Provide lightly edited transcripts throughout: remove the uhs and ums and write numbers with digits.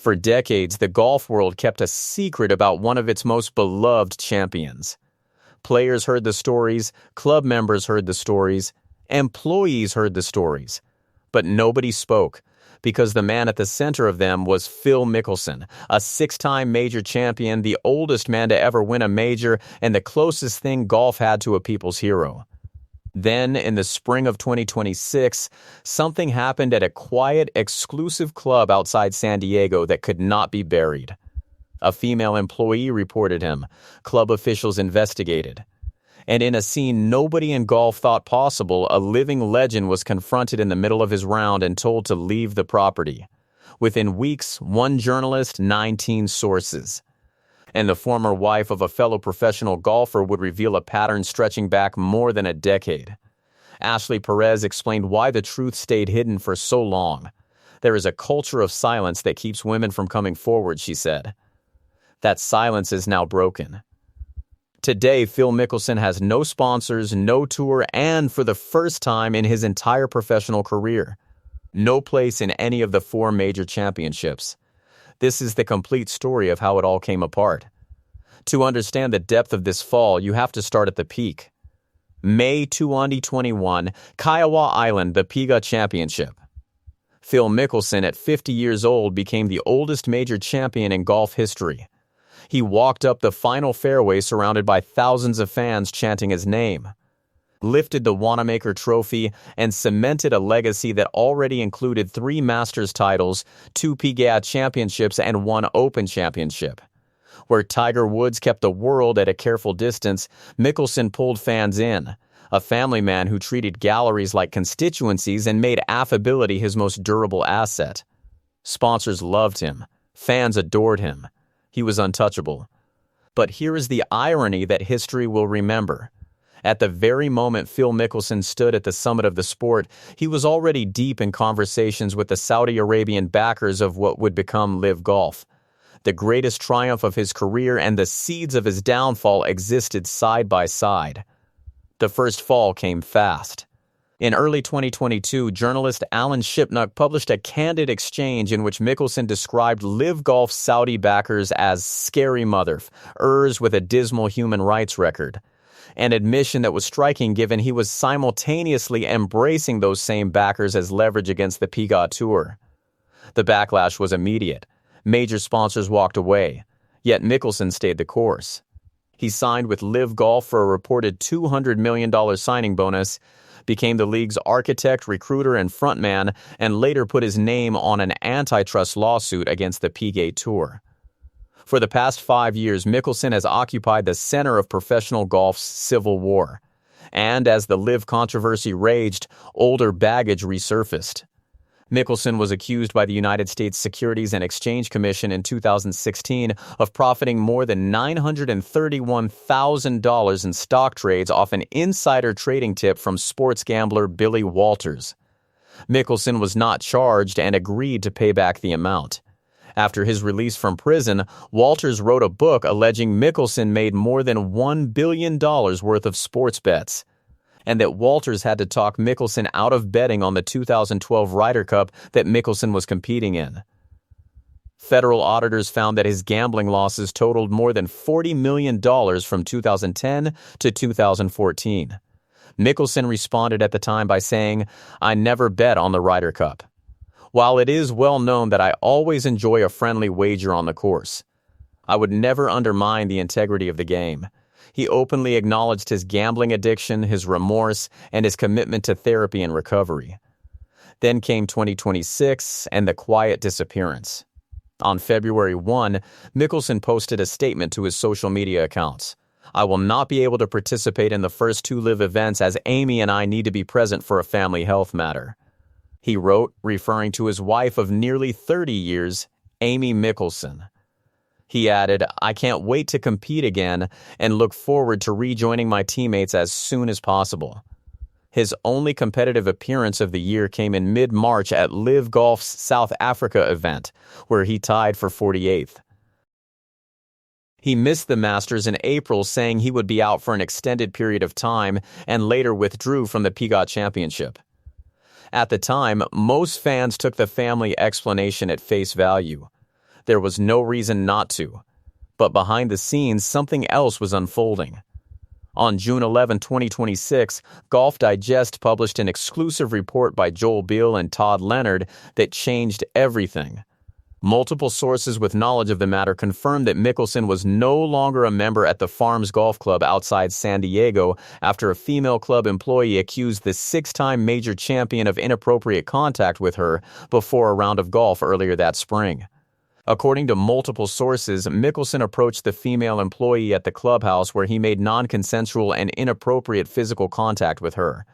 For decades, the golf world kept a secret about one of its most beloved champions. Players heard the stories, club members heard the stories, employees heard the stories. But nobody spoke, because the man at the center of them was Phil Mickelson, a six-time major champion, the oldest man to ever win a major, and the closest thing golf had to a people's hero. Then, in the spring of 2026, something happened at a quiet, exclusive club outside San Diego that could not be buried. A female employee reported him. Club officials investigated. And in a scene nobody in golf thought possible, a living legend was confronted in the middle of his round and told to leave the property. Within weeks, one journalist, 19 sources. And the former wife of a fellow professional golfer would reveal a pattern stretching back more than a decade. Ashley Perez explained why the truth stayed hidden for so long. There is a culture of silence that keeps women from coming forward, she said. That silence is now broken. Today, Phil Mickelson has no sponsors, no tour, and for the first time in his entire professional career, no place in any of the 4 major championships. This is the complete story of how it all came apart. To understand the depth of this fall, you have to start at the peak. May 2021, Kiawah Island, the PGA Championship. Phil Mickelson, at 50 years old, became the oldest major champion in golf history. He walked up the final fairway surrounded by thousands of fans chanting his name, lifted the Wanamaker Trophy, and cemented a legacy that already included 3 Masters titles, 2 PGA Championships, and 1 Open Championship. Where Tiger Woods kept the world at a careful distance, Mickelson pulled fans in, a family man who treated galleries like constituencies and made affability his most durable asset. Sponsors loved him. Fans adored him. He was untouchable. But here is the irony that history will remember. At the very moment Phil Mickelson stood at the summit of the sport, he was already deep in conversations with the Saudi Arabian backers of what would become LIV Golf. The greatest triumph of his career and the seeds of his downfall existed side by side. The first fall came fast. In early 2022, journalist Alan Shipnuck published a candid exchange in which Mickelson described LIV Golf's Saudi backers as scary motherfuckers with a dismal human rights record. An admission that was striking given he was simultaneously embracing those same backers as leverage against the PGA Tour. The backlash was immediate. Major sponsors walked away, yet Mickelson stayed the course. He signed with LIV Golf for a reported $200 million signing bonus, became the league's architect, recruiter, and frontman, and later put his name on an antitrust lawsuit against the PGA Tour. For the past 5 years, Mickelson has occupied the center of professional golf's civil war. And as the LIV controversy raged, older baggage resurfaced. Mickelson was accused by the United States Securities and Exchange Commission in 2016 of profiting more than $931,000 in stock trades off an insider trading tip from sports gambler Billy Walters. Mickelson was not charged and agreed to pay back the amount. After his release from prison, Walters wrote a book alleging Mickelson made more than $1 billion worth of sports bets, and that Walters had to talk Mickelson out of betting on the 2012 Ryder Cup that Mickelson was competing in. Federal auditors found that his gambling losses totaled more than $40 million from 2010 to 2014. Mickelson responded at the time by saying, "I never bet on the Ryder Cup. While it is well known that I always enjoy a friendly wager on the course, I would never undermine the integrity of the game." He openly acknowledged his gambling addiction, his remorse, and his commitment to therapy and recovery. Then came 2026 and the quiet disappearance. On February 1, Mickelson posted a statement to his social media accounts. "I will not be able to participate in the first 2 LIV events as Amy and I need to be present for a family health matter." He wrote, referring to his wife of nearly 30 years, Amy Mickelson. He added, "I can't wait to compete again and look forward to rejoining my teammates as soon as possible." His only competitive appearance of the year came in mid-March at LIV Golf's South Africa event, where he tied for 48th. He missed the Masters in April, saying he would be out for an extended period of time, and later withdrew from the PGA Championship. At the time, most fans took the family explanation at face value. There was no reason not to. But behind the scenes, something else was unfolding. On June 11, 2026, Golf Digest published an exclusive report by Joel Beal and Todd Leonard that changed everything. Multiple sources with knowledge of the matter confirmed that Mickelson was no longer a member at the Farms Golf Club outside San Diego after a female club employee accused the six-time major champion of inappropriate contact with her before a round of golf earlier that spring. According to multiple sources, Mickelson approached the female employee at the clubhouse where he made non-consensual and inappropriate physical contact with her.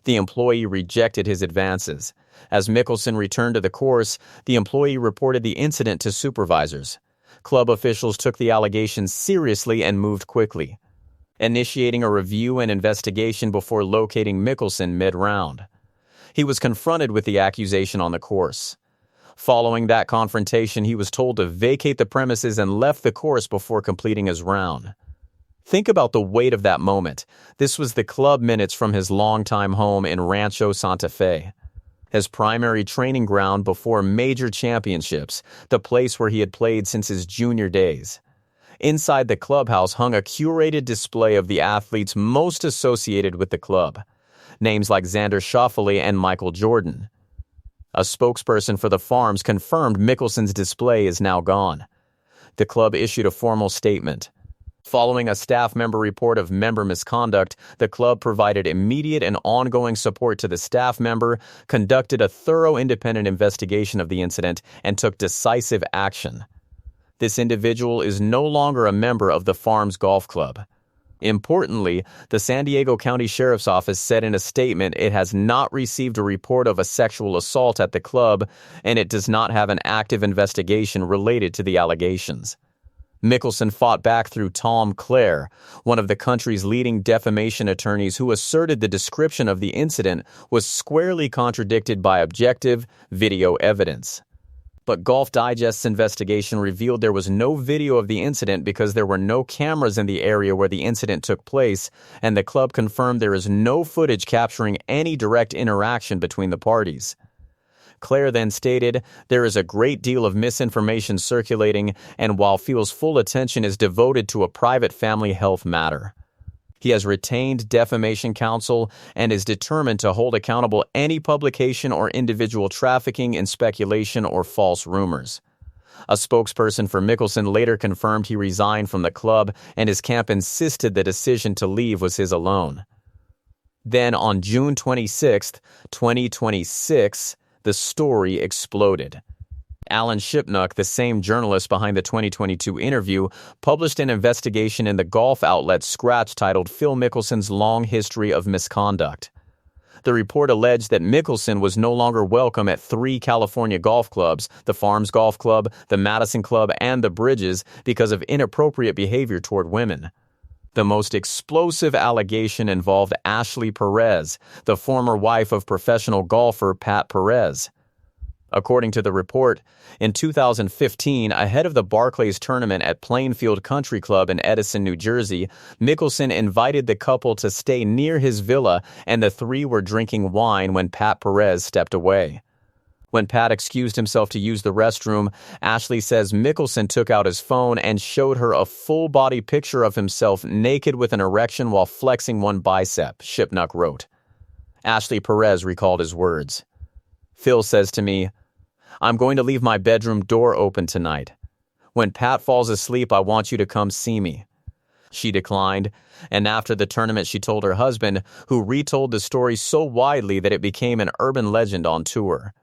The employee rejected his advances. As Mickelson returned to the course, the employee reported the incident to supervisors. Club officials took the allegations seriously and moved quickly, initiating a review and investigation before locating Mickelson mid-round. He was confronted with the accusation on the course. Following that confrontation, he was told to vacate the premises and left the course before completing his round. Think about the weight of that moment. This was the club minutes from his longtime home in Rancho Santa Fe, his primary training ground before major championships, the place where he had played since his junior days. Inside the clubhouse hung a curated display of the athletes most associated with the club, names like Xander Schauffele and Michael Jordan. A spokesperson for the Farms confirmed Mickelson's display is now gone. The club issued a formal statement. Following a staff member report of member misconduct, the club provided immediate and ongoing support to the staff member, conducted a thorough independent investigation of the incident, and took decisive action. This individual is no longer a member of the Farms Golf Club. Importantly, the San Diego County Sheriff's Office said in a statement it has not received a report of a sexual assault at the club, and it does not have an active investigation related to the allegations. Mickelson fought back through Tom Clare, one of the country's leading defamation attorneys, who asserted the description of the incident was squarely contradicted by objective video evidence. But Golf Digest's investigation revealed there was no video of the incident because there were no cameras in the area where the incident took place, and the club confirmed there is no footage capturing any direct interaction between the parties. Clare then stated, "There is a great deal of misinformation circulating, and while Phil's full attention is devoted to a private family health matter. He has retained defamation counsel and is determined to hold accountable any publication or individual trafficking in speculation or false rumors." A spokesperson for Mickelson later confirmed he resigned from the club, and his camp insisted the decision to leave was his alone. Then on June 26, 2026, the story exploded. Alan Shipnuck, the same journalist behind the 2022 interview, published an investigation in the golf outlet Skratch titled "Phil Mickelson's Long History of Misconduct." The report alleged that Mickelson was no longer welcome at 3 California golf clubs, the Farms Golf Club, the Madison Club, and the Bridges, because of inappropriate behavior toward women. The most explosive allegation involved Ashley Perez, the former wife of professional golfer Pat Perez. According to the report, in 2015, ahead of the Barclays tournament at Plainfield Country Club in Edison, New Jersey, Mickelson invited the couple to stay near his villa, and the three were drinking wine when Pat Perez stepped away. When Pat excused himself to use the restroom, Ashley says Mickelson took out his phone and showed her a full-body picture of himself naked with an erection while flexing one bicep, Shipnuck wrote. Ashley Perez recalled his words. "Phil says to me, 'I'm going to leave my bedroom door open tonight. When Pat falls asleep, I want you to come see me.' She declined, and after the tournament she told her husband, who retold the story so widely that it became an urban legend on tour."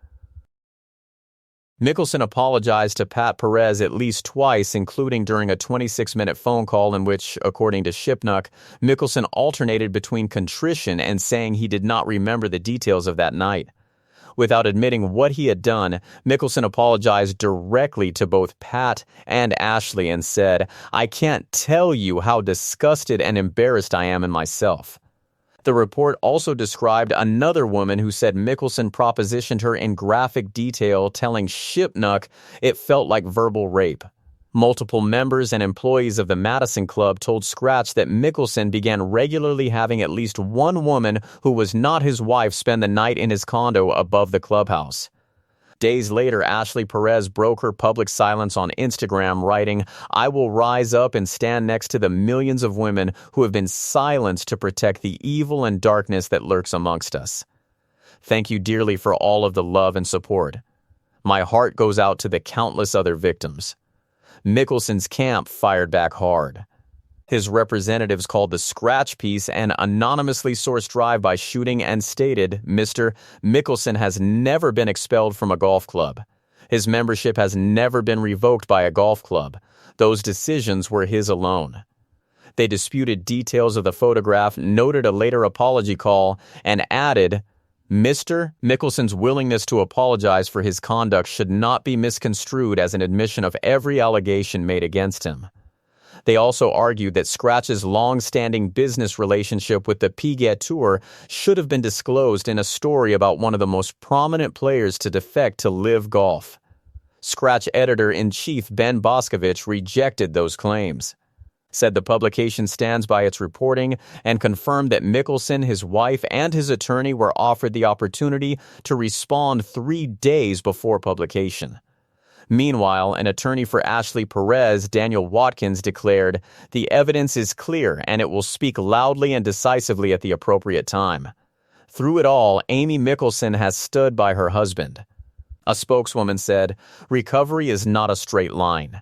Mickelson apologized to Pat Perez at least twice, including during a 26-minute phone call in which, according to Shipnuck, Mickelson alternated between contrition and saying he did not remember the details of that night. Without admitting what he had done, Mickelson apologized directly to both Pat and Ashley and said, "I can't tell you how disgusted and embarrassed I am in myself." The report also described another woman who said Mickelson propositioned her in graphic detail, telling Shipnuck it felt like verbal rape. Multiple members and employees of the Madison Club told Skratch that Mickelson began regularly having at least one woman who was not his wife spend the night in his condo above the clubhouse. Days later, Ashley Perez broke her public silence on Instagram, writing, "I will rise up and stand next to the millions of women who have been silenced to protect the evil and darkness that lurks amongst us. Thank you dearly for all of the love and support. My heart goes out to the countless other victims." Mickelson's camp fired back hard. His representatives called the Skratch piece an anonymously sourced drive-by shooting and stated, "Mr. Mickelson has never been expelled from a golf club. His membership has never been revoked by a golf club. Those decisions were his alone." They disputed details of the photograph, noted a later apology call, and added, "Mr. Mickelson's willingness to apologize for his conduct should not be misconstrued as an admission of every allegation made against him." They also argued that Skratch's long-standing business relationship with the PGA Tour should have been disclosed in a story about one of the most prominent players to defect to LIV Golf. Skratch editor-in-chief Ben Boscovich rejected those claims, said the publication stands by its reporting, and confirmed that Mickelson, his wife, and his attorney were offered the opportunity to respond 3 days before publication. Meanwhile, an attorney for Ashley Perez, Daniel Watkins, declared, "The evidence is clear and it will speak loudly and decisively at the appropriate time." Through it all, Amy Mickelson has stood by her husband. A spokeswoman said, "Recovery is not a straight line."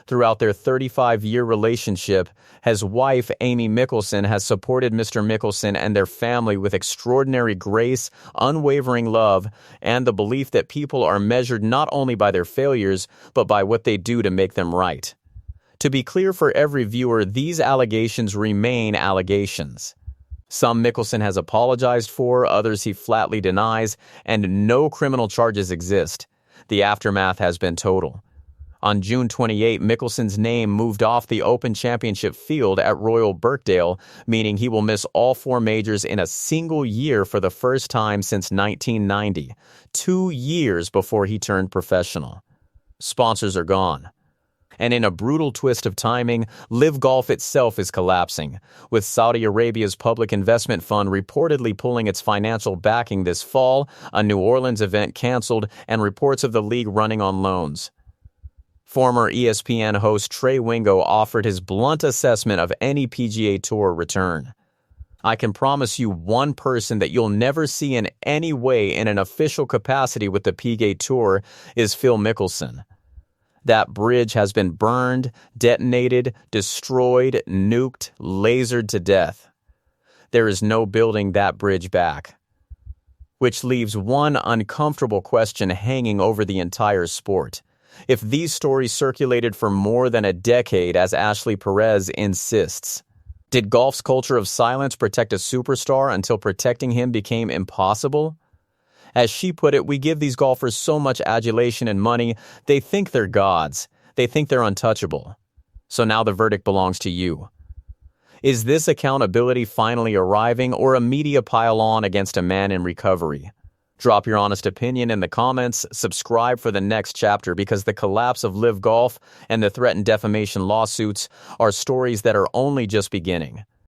Throughout their 35-year relationship, his wife, Amy Mickelson, has supported Mr. Mickelson and their family with extraordinary grace, unwavering love, and the belief that people are measured not only by their failures, but by what they do to make them right. To be clear for every viewer, these allegations remain allegations. Some Mickelson has apologized for, others he flatly denies, and no criminal charges exist. The aftermath has been total. On June 28, Mickelson's name moved off the Open Championship field at Royal Birkdale, meaning he will miss all 4 majors in a single year for the first time since 1990, 2 years before he turned professional. Sponsors are gone. And in a brutal twist of timing, LIV Golf itself is collapsing, with Saudi Arabia's public investment fund reportedly pulling its financial backing this fall, a New Orleans event canceled, and reports of the league running on loans. Former ESPN host Trey Wingo offered his blunt assessment of any PGA Tour return. "I can promise you one person that you'll never see in any way in an official capacity with the PGA Tour is Phil Mickelson. That bridge has been burned, detonated, destroyed, nuked, lasered to death. There is no building that bridge back." Which leaves one uncomfortable question hanging over the entire sport. If these stories circulated for more than a decade, as Ashley Perez insists, did golf's culture of silence protect a superstar until protecting him became impossible? As she put it, we give these golfers so much adulation and money, they think they're gods. They think they're untouchable. So now the verdict belongs to you. Is this accountability finally arriving, or a media pile-on against a man in recovery? Drop your honest opinion in the comments, subscribe for the next chapter, because the collapse of LIV Golf and the threatened defamation lawsuits are stories that are only just beginning.